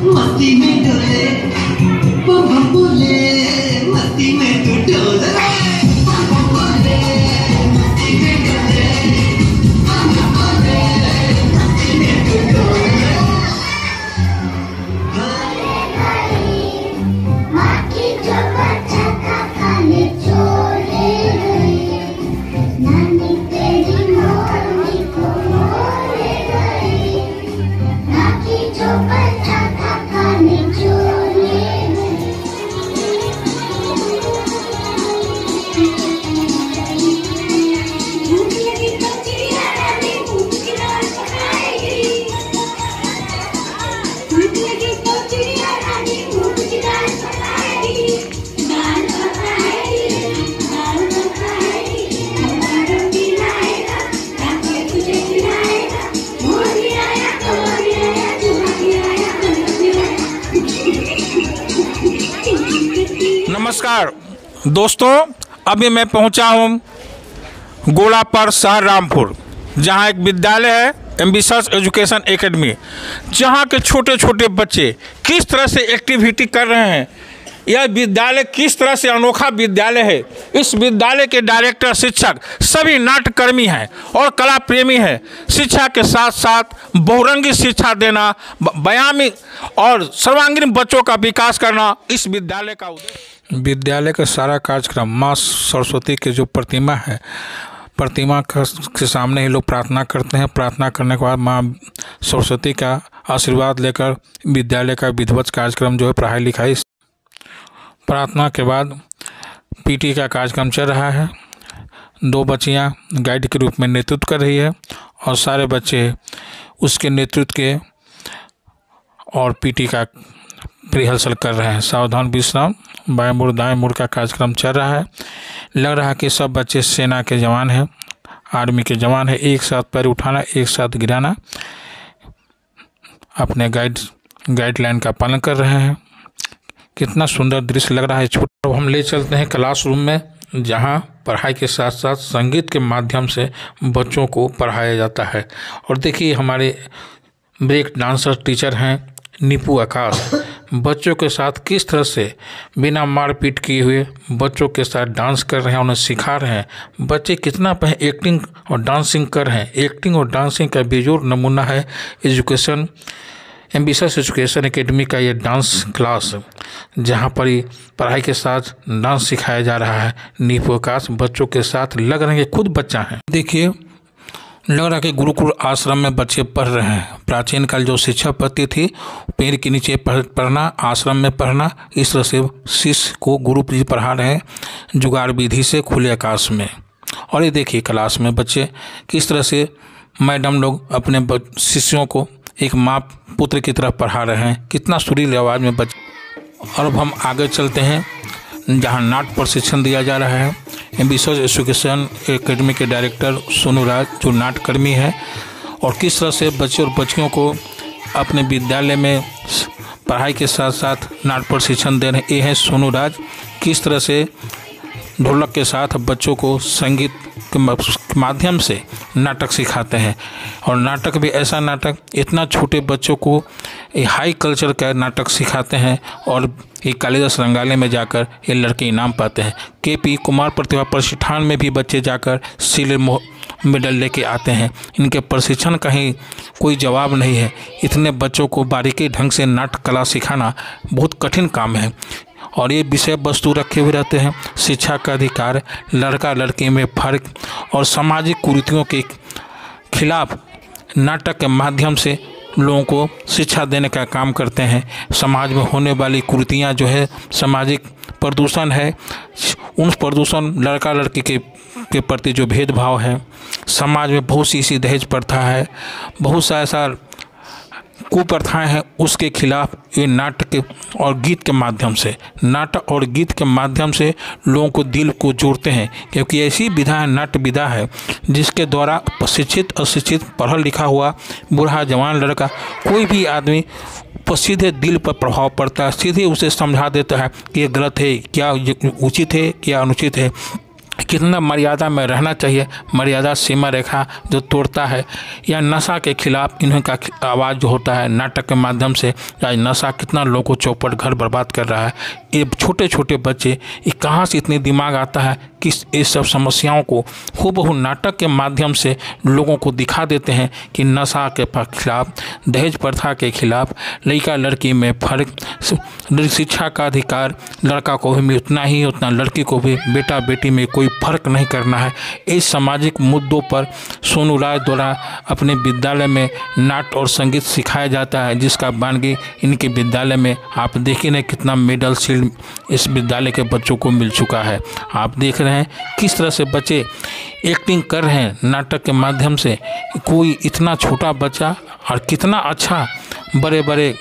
मस्ती में डोले बम बम बोले, मस्ती में तू डोले बम बम बोले, मस्ती में डोले बम बम बोले, मस्ती में तू डोले। माँ की जो बच्चा का खाने छोड़े गए, नानी तेरी मोरनी को मोड़े गए। माँ की जो बच्चा का खाने छोड़े गए। भूख लगी तो चिड़िया रानी भूख की दाल पकाएगी। भूख लगी तो चिड़िया रानी भूख की दाल पकाएगी। दाल पकाएगी, दाल पकाएगी। हमारा रोटी लाएगा, लाके तुझे खिलाएगा। मोरी आया, तोरी आया, चूहा आया, नमस्कार दोस्तों, अभी मैं पहुंचा हूं गोला पर शहर रामपुर, जहां एक विद्यालय है एम्बिशियस एजुकेशन एकेडमी, जहां के छोटे छोटे बच्चे किस तरह से एक्टिविटी कर रहे हैं। यह विद्यालय किस तरह से अनोखा विद्यालय है। इस विद्यालय के डायरेक्टर, शिक्षक सभी नाट्यकर्मी हैं और कला प्रेमी हैं। शिक्षा के साथ साथ बहुरंगी शिक्षा देना, व्यायामी और सर्वांगीण बच्चों का विकास करना इस विद्यालय का उद्देश्य। विद्यालय का सारा कार्यक्रम माँ सरस्वती की जो प्रतिमा है, प्रतिमा के सामने ही लोग प्रार्थना करते हैं। प्रार्थना करने के बाद माँ सरस्वती का आशीर्वाद लेकर विद्यालय का विधिवत कार्यक्रम जो है पढ़ाई लिखाई। प्रार्थना के बाद पीटी का कार्यक्रम चल रहा है। 2 बच्चियां गाइड के रूप में नेतृत्व कर रही है और सारे बच्चे उसके नेतृत्व के और पीटी का रिहर्सल कर रहे हैं। सावधान विश्राम, बाएं मुड़ दाएं मुड़ का कार्यक्रम चल रहा है। लग रहा है कि सब बच्चे सेना के जवान हैं, आर्मी के जवान हैं। एक साथ पैर उठाना, एक साथ गिराना, अपने गाइडलाइन का पालन कर रहे हैं। कितना सुंदर दृश्य लग रहा है। छोटा हम ले चलते हैं क्लासरूम में, जहां पढ़ाई के साथ साथ संगीत के माध्यम से बच्चों को पढ़ाया जाता है। और देखिए हमारे ब्रेक डांसर टीचर हैं नीपू आकाश, बच्चों के साथ किस तरह से बिना मारपीट किए हुए बच्चों के साथ डांस कर रहे हैं, उन्हें सिखा रहे हैं। बच्चे कितना एक्टिंग और डांसिंग कर रहे हैं। एक्टिंग और डांसिंग का बेजोड़ नमूना है एम्बिशियस एजुकेशन एकेडमी का ये डांस क्लास, जहाँ पर ही पढ़ाई के साथ डांस सिखाया जा रहा है। नीपू आकाश बच्चों के साथ लग रहे हैं, खुद बच्चा है। देखिए लग रहा है कि गुरुकुल आश्रम में बच्चे पढ़ रहे हैं। प्राचीन काल जो शिक्षा पद्धति थी, पेड़ के नीचे पढ़ना, आश्रम में पढ़ना, इस तरह से शिष्य को गुरु जी पढ़ा रहे हैं जुगाड़ विधि से खुले आकाश में। और ये देखिए क्लास में बच्चे किस तरह से मैडम लोग अपने शिष्यों को एक माँ पुत्र की तरह पढ़ा रहे हैं। कितना सुरीली आवाज़ में बच्चे। और अब हम आगे चलते हैं जहाँ नाट्य प्रशिक्षण दिया जा रहा है। एम्बिशियस एजुकेशन एकेडमी के डायरेक्टर सोनू राज जो नाट्यकर्मी है, और किस तरह से बच्चे और बच्चियों को अपने विद्यालय में पढ़ाई के साथ साथ नाट्य प्रशिक्षण दे रहे हैं। ये है सोनू राज, किस तरह से ढोलक के साथ बच्चों को संगीत के माध्यम से नाटक सिखाते हैं। और नाटक भी ऐसा नाटक, इतना छोटे बच्चों को हाई कल्चर का नाटक सिखाते हैं। और ये कालिदास रंगालय में जाकर ये लड़के इनाम पाते हैं। KP कुमार प्रतिभा प्रतिष्ठान में भी बच्चे जाकर सिल्वर मेडल लेके आते हैं। इनके प्रशिक्षण का ही कोई जवाब नहीं है। इतने बच्चों को बारीकी ढंग से नाट्य कला सिखाना बहुत कठिन काम है। और ये विषय वस्तु रखे हुए रहते हैं, शिक्षा का अधिकार, लड़का लड़की में फर्क और सामाजिक कुरीतियों के खिलाफ नाटक के माध्यम से लोगों को शिक्षा देने का काम करते हैं। समाज में होने वाली कुरीतियाँ जो है, सामाजिक प्रदूषण है, उन प्रदूषण, लड़का लड़की के प्रति जो भेदभाव है, समाज में बहुत सी ऐसी दहेज प्रथा है, बहुत सा ऐसा कुप्रथाएं हैं, उसके खिलाफ ये नाटक और गीत के माध्यम से, नाटक और गीत के माध्यम से लोगों को दिल को जोड़ते हैं। क्योंकि ऐसी विधा है, नाट्य विधा है, जिसके द्वारा शिक्षित अशिक्षित, पढ़ा लिखा हुआ, बूढ़ा जवान लड़का, कोई भी आदमी पर सीधे दिल पर प्रभाव पड़ता है, सीधे उसे समझा देता है कि ये गलत है, क्या उचित है, क्या अनुचित है, कितना मर्यादा में रहना चाहिए, मर्यादा सीमा रेखा जो तोड़ता है, या नशा के खिलाफ इन्हीं का आवाज़ जो होता है नाटक के माध्यम से। आज नशा कितना लोगों को चौपट घर बर्बाद कर रहा है। ये छोटे छोटे बच्चे, ये कहाँ से इतनी दिमाग आता है कि इस सब समस्याओं को हूबहू नाटक के माध्यम से लोगों को दिखा देते हैं कि नशा के खिलाफ, दहेज प्रथा के खिलाफ, लड़का लड़की में फ़र्क, शिक्षा का अधिकार लड़का को भी उतना ही उतना लड़की को भी, बेटा बेटी में कोई फ़र्क नहीं करना है। इस सामाजिक मुद्दों पर सोनू राज द्वारा अपने विद्यालय में नाट्य और संगीत सिखाया जाता है, जिसका बानगी इनके विद्यालय में आप देखिए ना कितना मेडल शील्ड इस विद्यालय के बच्चों को मिल चुका है। आप देख रहे हैं किस तरह से बच्चे एक्टिंग कर रहे हैं नाटक के माध्यम से। कोई इतना छोटा बच्चा और कितना अच्छा बड़े बड़े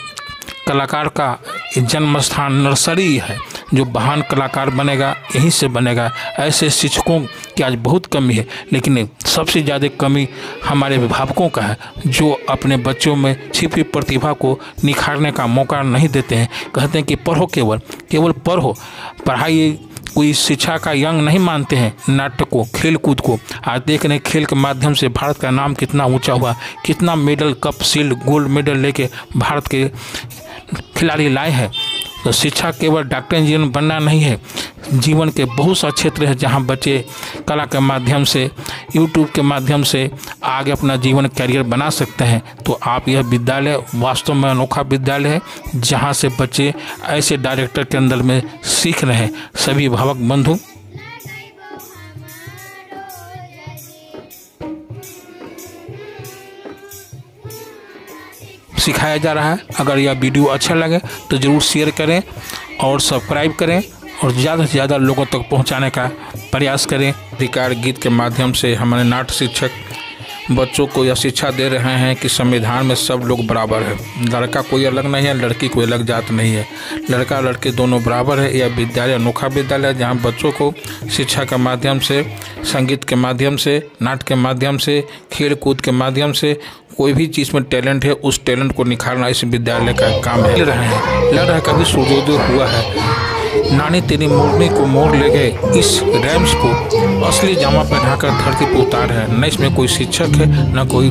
कलाकार का जन्म स्थान नर्सरी है, जो महान कलाकार बनेगा यहीं से बनेगा। ऐसे शिक्षकों की आज बहुत कमी है, लेकिन सबसे ज़्यादा कमी हमारे अभिभावकों का है, जो अपने बच्चों में छिपी प्रतिभा को निखारने का मौका नहीं देते हैं। कहते हैं कि पढ़ो, केवल पढ़ो, पढ़ाई कोई शिक्षा का अंग नहीं मानते हैं नाटक को, खेल कूद को। आज देख रहे हैं खेल के माध्यम से भारत का नाम कितना ऊंचा हुआ, कितना medal, cup, shield, gold medal लेके भारत के खिलाड़ी लाए हैं। तो शिक्षा केवल डॉक्टर इंजीनियर बनना नहीं है, जीवन के बहुत सा क्षेत्र है जहां बच्चे कला के माध्यम से, यूट्यूब के माध्यम से आगे अपना जीवन करियर बना सकते हैं। तो आप यह विद्यालय वास्तव में अनोखा विद्यालय है, जहां से बच्चे ऐसे डायरेक्टर के अंदर में सीख रहे हैं। सभी अभिभावक बंधु सिखाया जा रहा है। अगर यह वीडियो अच्छा लगे तो ज़रूर शेयर करें और सब्सक्राइब करें और ज़्यादा से ज़्यादा लोगों तक पहुंचाने का प्रयास करें। अधिकार गीत के माध्यम से हमारे नाट्य शिक्षक बच्चों को यह शिक्षा दे रहे हैं कि संविधान में सब लोग बराबर है, लड़का कोई अलग नहीं है, लड़की कोई अलग जात नहीं है, लड़का लड़के दोनों बराबर है। यह विद्यालय अनोखा विद्यालय है, जहाँ बच्चों को शिक्षा के माध्यम से, संगीत के माध्यम से, नाट्य के माध्यम से, खेल कूद के माध्यम से, कोई भी चीज़ में टैलेंट है उस टैलेंट को निखारना इस विद्यालय का काम है। लग रहा है कभी सूर्योदय हुआ है, नानी तेरी मोरनी को मोड़ ले गए, इस रैम्स को असली जामा पहनाकर धरती पर उतार है। न इसमें कोई शिक्षक है न कोई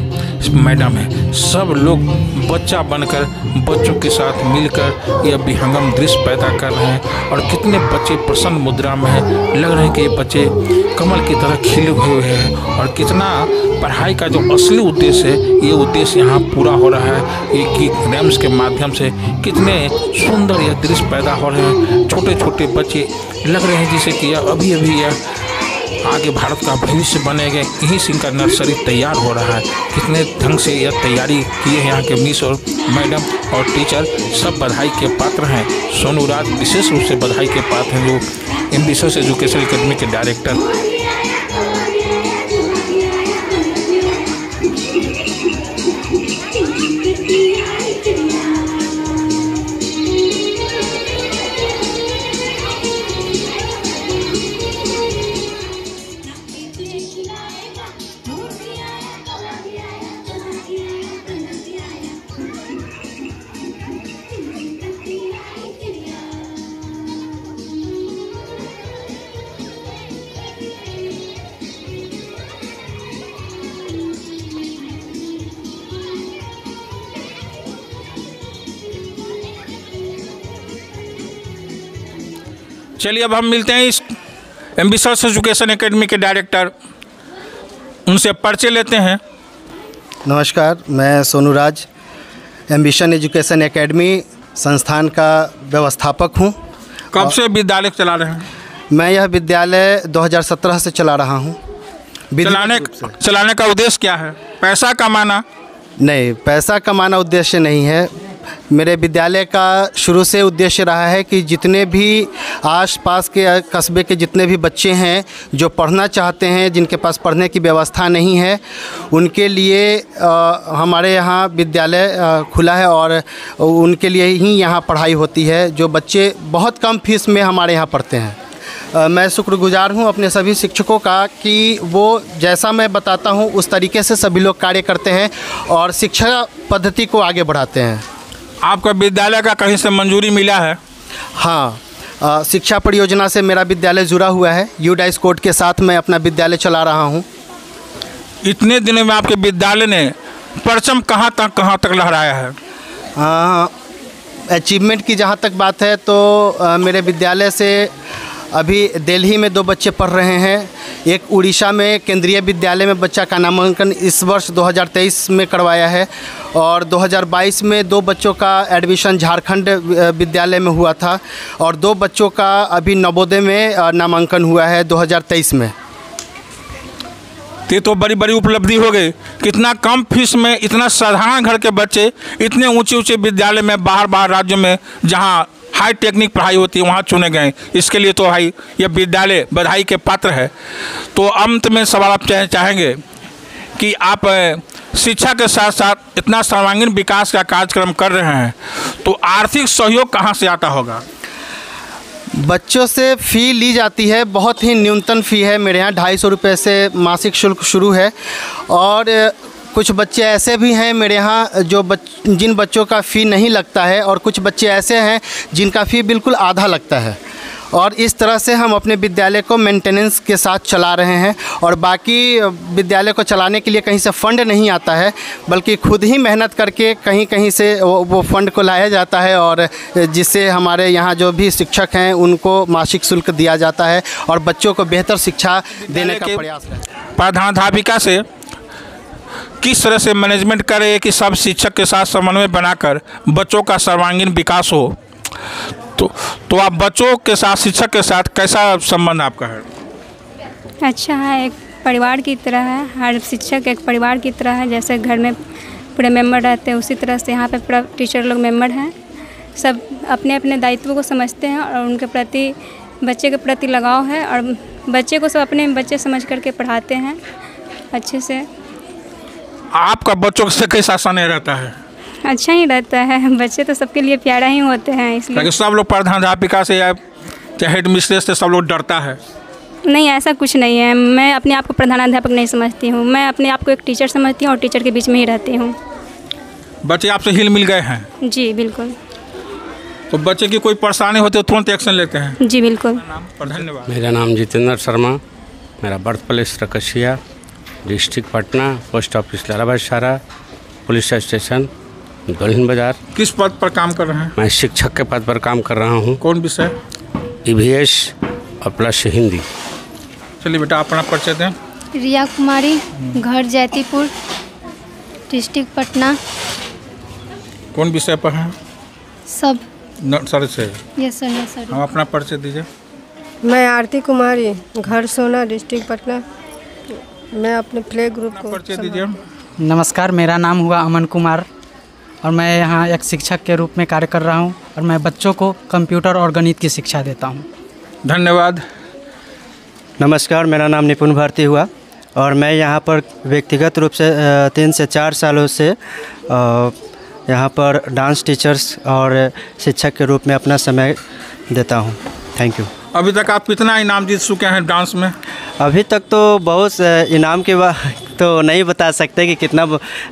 मैडम है, सब लोग बच्चा बनकर बच्चों के साथ मिलकर यह विहंगम दृश्य पैदा कर रहे हैं। और कितने बच्चे प्रसन्न मुद्रा में हैं, लग रहे हैं कि ये बच्चे कमल की तरह खिले हुए हैं। और कितना पढ़ाई का जो असली उद्देश्य है, ये उद्देश्य यहाँ पूरा हो रहा है। एक रैम्स के माध्यम से कितने सुंदर यह दृश्य पैदा हो रहे हैं। छोटे छोटे बच्चे लग रहे हैं जैसे कि अभी यह आगे भारत का भविष्य बनेगा, यहीं से इनका नर्सरी तैयार हो रहा है। कितने ढंग से यह तैयारी किए हैं यहाँ के मिस और मैडम और टीचर, सब बधाई के पात्र हैं। सोनू राज विशेष रूप से बधाई के पात्र हैं, जो एम्बिशियस एजुकेशन अकेडमी के डायरेक्टर। चलिए अब हम मिलते हैं इस एम्बिशियस एजुकेशन एकेडमी के डायरेक्टर, उनसे परिचय लेते हैं। नमस्कार, मैं सोनू राज एम्बिशन एजुकेशन एकेडमी संस्थान का व्यवस्थापक हूँ। कब से विद्यालय चला रहे हैं? मैं यह विद्यालय 2017 से चला रहा हूँ। चलाने का उद्देश्य क्या है? पैसा कमाना? नहीं, पैसा कमाना उद्देश्य नहीं है। मेरे विद्यालय का शुरू से उद्देश्य रहा है कि जितने भी आसपास के कस्बे के जितने भी बच्चे हैं जो पढ़ना चाहते हैं, जिनके पास पढ़ने की व्यवस्था नहीं है, उनके लिए हमारे यहाँ विद्यालय खुला है और उनके लिए ही यहाँ पढ़ाई होती है। जो बच्चे बहुत कम फीस में हमारे यहाँ पढ़ते हैं। मैं शुक्रगुजार हूँ अपने सभी शिक्षकों का कि वो जैसा मैं बताता हूँ उस तरीके से सभी लोग कार्य करते हैं और शिक्षा पद्धति को आगे बढ़ाते हैं। आपका विद्यालय का कहीं से मंजूरी मिला है? हाँ, शिक्षा परियोजना से मेरा विद्यालय जुड़ा हुआ है। यूडाइस कोड के साथ मैं अपना विद्यालय चला रहा हूँ। इतने दिनों में आपके विद्यालय ने परचम कहाँ तक लहराया है? अचीवमेंट की जहाँ तक बात है तो मेरे विद्यालय से अभी दिल्ली में 2 बच्चे पढ़ रहे हैं। एक उड़ीसा में केंद्रीय विद्यालय में बच्चा का नामांकन इस वर्ष 2023 में करवाया है और 2022 में 2 बच्चों का एडमिशन झारखंड विद्यालय में हुआ था और 2 बच्चों का अभी नवोदय में नामांकन हुआ है 2023 में। ये तो बड़ी बड़ी उपलब्धि हो गई। कितना कम फीस में इतना साधारण घर के बच्चे इतने ऊंचे विद्यालय में बाहर राज्यों में जहां हाई टेक्निक पढ़ाई होती है वहां चुने गए। इसके लिए तो भाई यह विद्यालय बधाई के पात्र है। तो अंत में सवाल आप चाहेंगे कि आप शिक्षा के साथ साथ इतना सर्वांगीण विकास का कार्यक्रम कर रहे हैं तो आर्थिक सहयोग कहाँ से आता होगा? बच्चों से फ़ी ली जाती है, बहुत ही न्यूनतम फ़ी है मेरे यहाँ 250 रुपये से मासिक शुल्क शुरू है। और कुछ बच्चे ऐसे भी हैं मेरे यहाँ जिन बच्चों का फ़ी नहीं लगता है और कुछ बच्चे ऐसे हैं जिनका फ़ी बिल्कुल आधा लगता है। और इस तरह से हम अपने विद्यालय को मेंटेनेंस के साथ चला रहे हैं और बाकी विद्यालय को चलाने के लिए कहीं से फ़ंड नहीं आता है, बल्कि खुद ही मेहनत करके कहीं से वो फ़ंड को लाया जाता है और जिससे हमारे यहाँ जो भी शिक्षक हैं उनको मासिक शुल्क दिया जाता है और बच्चों को बेहतर शिक्षा देने का प्रयास है। प्रधानाध्यापिका से किस तरह से मैनेजमेंट करे कि सब शिक्षक के साथ समन्वय बनाकर बच्चों का सर्वांगीण विकास हो, तो आप बच्चों के साथ शिक्षक के साथ कैसा संबंध आपका है? अच्छा है, एक परिवार की तरह है। हर शिक्षक एक परिवार की तरह है, जैसे घर में पूरे मेंबर रहते हैं उसी तरह से यहाँ पे पूरा टीचर लोग मेंबर हैं। सब अपने अपने दायित्व को समझते हैं और उनके प्रति बच्चे के प्रति लगाव है और बच्चे को सब अपने बच्चे समझ करके पढ़ाते हैं अच्छे से। आपका बच्चों से कैसा स्नेह रहता है? अच्छा ही रहता है, बच्चे तो सबके लिए प्यारा ही होते हैं इसलिए। सब लोग प्रधानाध्यापिका से या चाहे हेड मिस्ट्रेस से सब लोग डरता है? नहीं, ऐसा कुछ नहीं है। मैं अपने आप को प्रधानाध्यापक नहीं समझती हूँ, मैं अपने आप को एक टीचर समझती हूँ और टीचर के बीच में ही रहती हूँ। बच्चे आपसे हिल मिल गए हैं? जी बिल्कुल। तो बच्चे की कोई परेशानी होती है तुरंत एक्शन लेते हैं? जी बिल्कुल। धन्यवाद। मेरा नाम जितेंद्र शर्मा, मेरा birth place Raksiya, district Patna, post office Lalabadshara, police station Dulhin Bazar. किस पद पर काम कर रहे हैं? मैं शिक्षक के पद पर काम कर रहा हूँ। कौन विषय? EVS और प्लस हिंदी। चलिए बेटा अपना परिचय दें। रिया कुमारी, घर जैतीपुर, डिस्ट्रिक्ट पटना। कौन विषय पर हैं? सब नर्सरी से। Yes sir, yes sir. हम अपना परिचय दीजिए। मैं आरती कुमारी, घर सोना, डिस्ट्रिक्ट पटना। मैं अपने प्ले ग्रुप को परिचय दीजिए। नमस्कार, मेरा नाम हुआ अमन कुमार और मैं यहाँ एक शिक्षक के रूप में कार्य कर रहा हूँ और मैं बच्चों को कंप्यूटर और गणित की शिक्षा देता हूँ। धन्यवाद। नमस्कार, मेरा नाम निपुण भारती हुआ और मैं यहाँ पर व्यक्तिगत रूप से 3 से 4 सालों से यहाँ पर डांस टीचर्स और शिक्षक के रूप में अपना समय देता हूँ। Thank you. अभी तक आप कितना इनाम जीत चुके हैं डांस में? अभी तक तो बहुत इनाम के बाद तो नहीं बता सकते कि कितना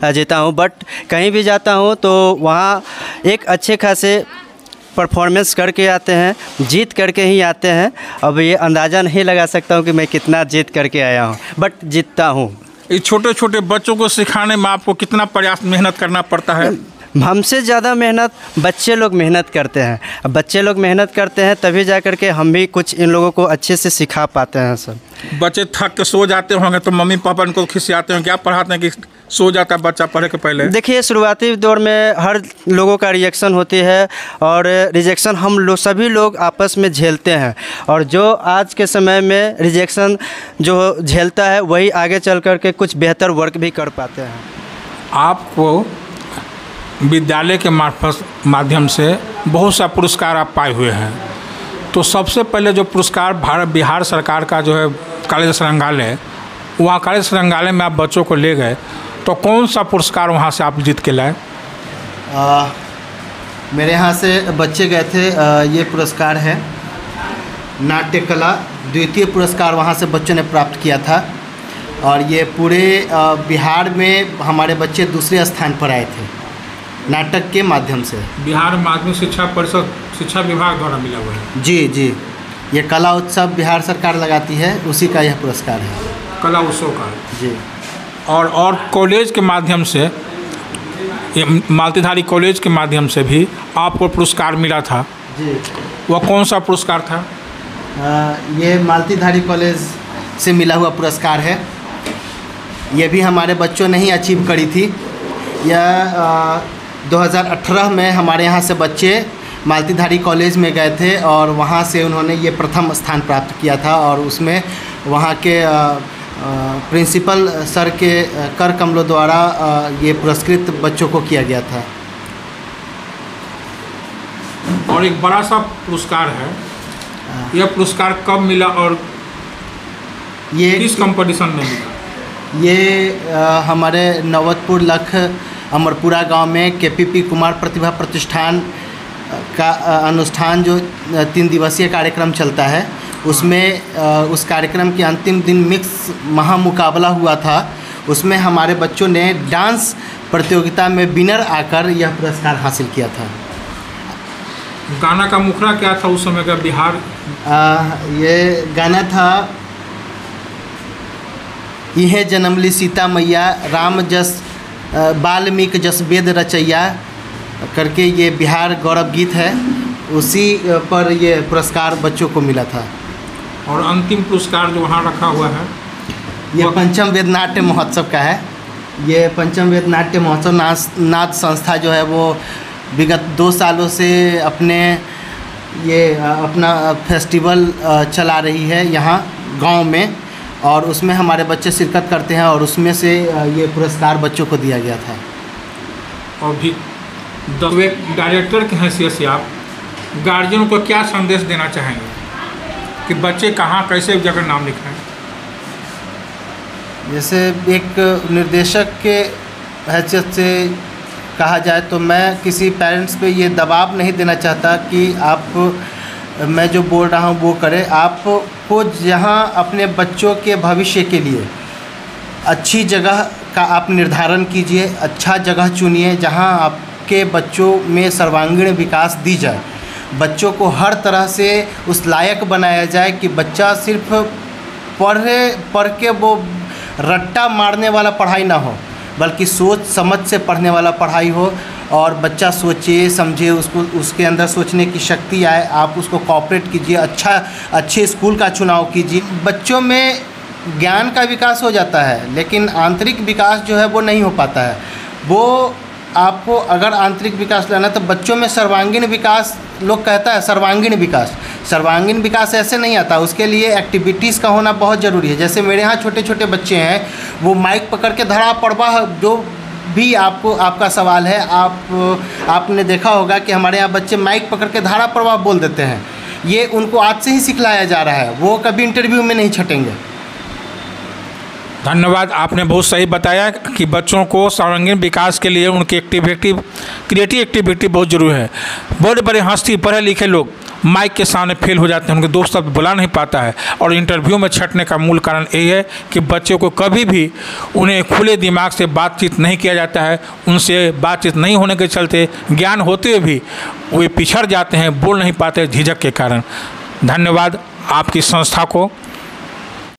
जीता हूँ, बट कहीं भी जाता हूँ तो वहाँ एक अच्छे खासे परफॉर्मेंस करके आते हैं, जीत करके ही आते हैं। अब ये अंदाज़ा नहीं लगा सकता हूँ कि मैं कितना जीत करके आया हूँ, बट जीतता हूँ। इस छोटे छोटे बच्चों को सिखाने में आपको कितना प्रयास मेहनत करना पड़ता है? हमसे ज़्यादा मेहनत बच्चे लोग मेहनत करते हैं। अब बच्चे लोग मेहनत करते हैं तभी जा कर के हम भी कुछ इन लोगों को अच्छे से सिखा पाते हैं। सब बच्चे थक के सो जाते होंगे तो मम्मी पापा इनको खिसियाते हैं, क्या पढ़ाते हैं कि सो जाता है बच्चा पढ़े के पहले? देखिए, शुरुआती दौर में हर लोगों का रिएक्शन होती है और रिजेक्शन हम लोग सभी लोग आपस में झेलते हैं और जो आज के समय में रिजेक्शन जो झेलता है वही आगे चल कर के कुछ बेहतर वर्क भी कर पाते हैं। आपको विद्यालय के माध्यम से बहुत सा पुरस्कार आप पाए हुए हैं, तो सबसे पहले जो पुरस्कार बिहार सरकार का जो है कॉलेज संग्रहालय, वहाँ कॉलेज संग्रहालय में आप बच्चों को ले गए तो कौन सा पुरस्कार वहाँ से आप जीत के लाए? मेरे यहाँ से बच्चे गए थे, ये पुरस्कार है नाट्य कला, द्वितीय पुरस्कार वहाँ से बच्चों ने प्राप्त किया था और ये पूरे बिहार में हमारे बच्चे दूसरे स्थान पर आए थे नाटक के माध्यम से। बिहार माध्यमिक शिक्षा परिषद शिक्षा विभाग द्वारा मिला हुआ है। जी जी, ये कला उत्सव बिहार सरकार लगाती है, उसी का यह पुरस्कार है। कला उत्सव का जी। और कॉलेज के माध्यम से, ये मालतीधारी कॉलेज के माध्यम से भी आपको पुरस्कार मिला था जी। वह कौन सा पुरस्कार था? ये मालतीधारी कॉलेज से मिला हुआ पुरस्कार है। ये भी हमारे बच्चों ने ही अचीव करी थी। यह 2018 में हमारे यहाँ से बच्चे मालतीधारी कॉलेज में गए थे और वहाँ से उन्होंने ये प्रथम स्थान प्राप्त किया था और उसमें वहाँ के प्रिंसिपल सर के कर कमलों द्वारा ये पुरस्कृत बच्चों को किया गया था। और एक बड़ा सा पुरस्कार है, यह पुरस्कार कब मिला और ये किस कंपटीशन में मिला? ये हमारे नवतपुर लख अमरपुरा गांव में केपीपी कुमार प्रतिभा प्रतिष्ठान का अनुष्ठान जो 3 दिवसीय कार्यक्रम चलता है, उसमें उस कार्यक्रम के अंतिम दिन मिक्स महामुकाबला हुआ था। उसमें हमारे बच्चों ने डांस प्रतियोगिता में विनर आकर यह पुरस्कार हासिल किया था। गाना का मुखड़ा क्या था उस समय का बिहार? ये गाना था, इहे जन्मली सीता मैया राम जस वाल्मीकि जस वेद रचैया करके ये बिहार गौरव गीत है। उसी पर ये पुरस्कार बच्चों को मिला था। और अंतिम पुरस्कार जो वहाँ रखा हुआ है ये पंचम वेद नाट्य महोत्सव का है। ये पंचम वेद नाट्य महोत्सव नाथ संस्था जो है वो विगत 2 सालों से अपना फेस्टिवल चला रही है यहाँ गांव में, और उसमें हमारे बच्चे शिरकत करते हैं और उसमें से ये पुरस्कार बच्चों को दिया गया था। और भी एक डायरेक्टर की हैसियत से आप गार्जियन को क्या संदेश देना चाहेंगे कि बच्चे कहाँ कैसे जगह नाम लिखाएं? जैसे एक निर्देशक के हैसियत से कहा जाए तो मैं किसी पेरेंट्स पे ये दबाव नहीं देना चाहता कि मैं जो बोल रहा हूँ वो करें। आपको जहाँ अपने बच्चों के भविष्य के लिए अच्छी जगह का आप निर्धारण कीजिए, अच्छा जगह चुनिए जहाँ आपके बच्चों में सर्वांगीण विकास दी जाए। बच्चों को हर तरह से उस लायक बनाया जाए कि बच्चा सिर्फ पढ़ के वो रट्टा मारने वाला पढ़ाई ना हो, बल्कि सोच समझ से पढ़ने वाला पढ़ाई हो और बच्चा सोचे समझे, उसके अंदर सोचने की शक्ति आए। आप उसको कोऑपरेट कीजिए, अच्छे स्कूल का चुनाव कीजिए। बच्चों में ज्ञान का विकास हो जाता है लेकिन आंतरिक विकास जो है वो नहीं हो पाता है। वो आपको अगर आंतरिक विकास लाना तो बच्चों में सर्वांगीण विकास, लोग कहता है सर्वांगीण विकास ऐसे नहीं आता। उसके लिए एक्टिविटीज़ का होना बहुत ज़रूरी है। जैसे मेरे यहाँ छोटे छोटे बच्चे हैं, वो माइक पकड़ के धड़ा पड़वा, जो भी आपका सवाल है, आपने देखा होगा कि हमारे यहाँ बच्चे माइक पकड़ के धारा प्रवाह बोल देते हैं। ये उनको आज से ही सिखलाया जा रहा है, वो कभी इंटरव्यू में नहीं छटेंगे। धन्यवाद, आपने बहुत सही बताया कि बच्चों को सर्वांगीण विकास के लिए उनकी क्रिएटिव एक्टिविटी बहुत ज़रूरी है। बड़े बड़े हस्ती पढ़े लिखे लोग माइक के सामने फेल हो जाते हैं, उनके दोस्त शब्द बुला नहीं पाता है, और इंटरव्यू में छटने का मूल कारण यही है कि बच्चों को कभी भी उन्हें खुले दिमाग से बातचीत नहीं किया जाता है। उनसे बातचीत नहीं होने के चलते ज्ञान होते हुए भी वे पिछड़ जाते हैं, बोल नहीं पाते झिझक के कारण। धन्यवाद आपकी संस्था को।